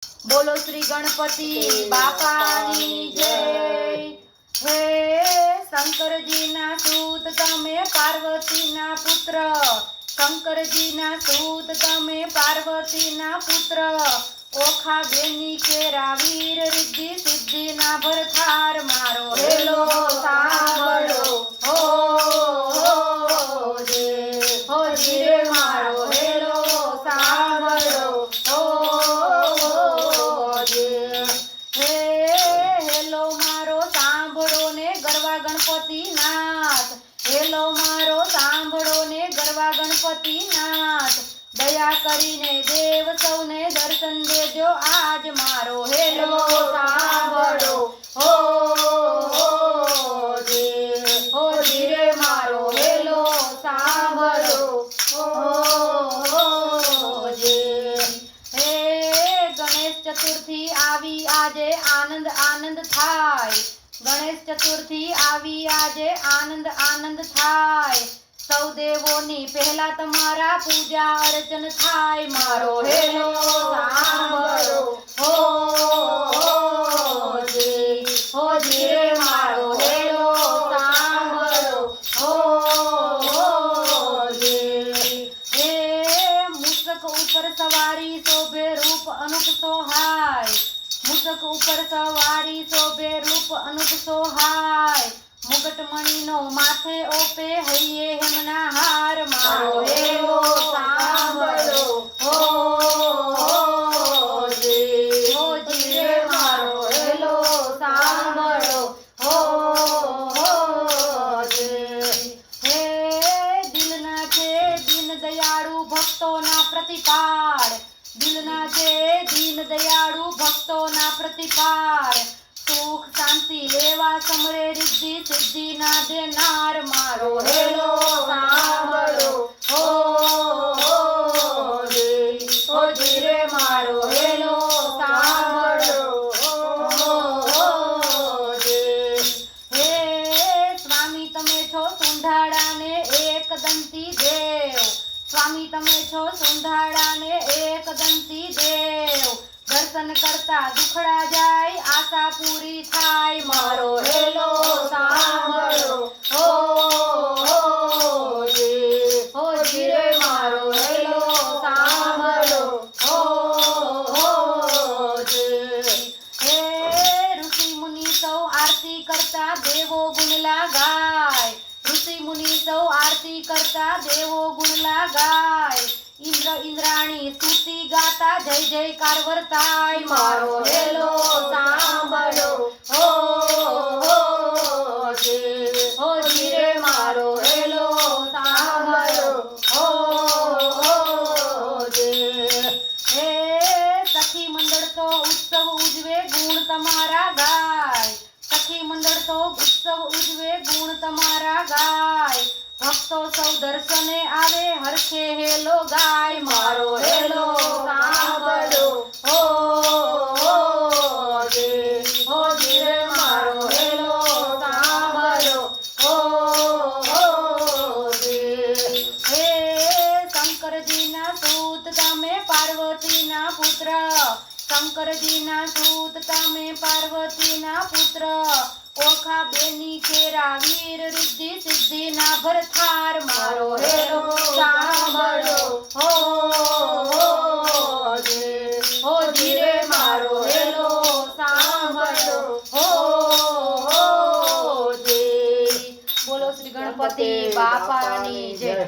बोलो श्री गणपति बापानी जय। हे शंकर जी ना सूत तमे पार्वती ना पुत्र, शंकर जी ना सूत तमे पार्वती ना पुत्र, ओखा बेनी केरा वीर रिद्धि सिद्धि ना भरथार मारो हेलो सांभळो हो जी रे मारो हेलो सांभळो हो जी। हे हेलो मारो सांभळो ने गरवा गणपति नाथ, हेलो मारो सांभळो ने गरवा गणपति नाथ, दया करीने देव सौने दर्शन देजो आज मारो हेलो सांभळो हो जी रे मारो हेलो सांभळो हो जी। हे गणेश चतुर्थी आवी आजे आनंद आनंद थाय, गणेश चतुर्थी आवी आजे आनंद आनंद थाय, सौ देवोनी पहला तमारा पूजा अर्चन थाय मारो हेलो सांभळो हो जी रे मारो हेलो सांभळो हो जी। हे मुसक ऊपर सवारी शोभे रूप अनूप सोहाय, मुसक ऊपर सवारी शोभे रूप अनूप सोहाय, मुकुट मणि नो माथे ओपे हइये हेमना हार मारो हेलो सांभळो हो जी रे मारो हेलो सांभळो हो जी। हे दिलना छे दीन दयाळु भक्तो ना प्रतिपाळ, दिलना छे दीन दयाळु भक्तो ना प्रतिपाळ, सुख शांति लेवा समरे रिद्धि सिद्धि ना देनार मारो हेलो सांभळो हो जी रे मारो हेलो सांभळो हो जी। हे स्वामी तमे छो सुंढाड़ा ने एक दंती देव, स्वामी तमे छो सुंढाड़ा ने एक दंती देव, दर्शन करता दुखड़ा जाय आशा पूरी थाय मारो हेलो सांभळो हो जी रे मारो हेलो सांभळो हो जी। हे ऋषि मुनि सौ आरती करता देवो गुणला गाय, ऋषि मुनि सौ आरती करता देवो गुणला गाय, इंद्र इंद्राणी स्तुति गाता जय जयकार वर्ताय मारो हेलो सांभळो हो जी रे मारो हेलो सांभळो हो जी। हे सखी मंडळ तो उत्सव उजवे गुण तमारा गाय, सखी मंडळ तो उत्सव उजवे गुण तमारा गाय, भक्तो सौ दर्शने आवे हरखे हेलो गाय मारो हेलो सांभळो हो जी रे मारो हेलो सांभळो हो जी। हे शंकर जी ना सूत तमे पार्वती ना पुत्र, शंकर जी ना सूत तमे पार्वती ना पुत्र, ओखा बेनी केरा वीर रिद्धि सिद्धि ना भरथार मारो हेलो सांभळो हो जी रे मारो हेलो सांभळो हो जी। बोलो श्री गणपति बापानी जय।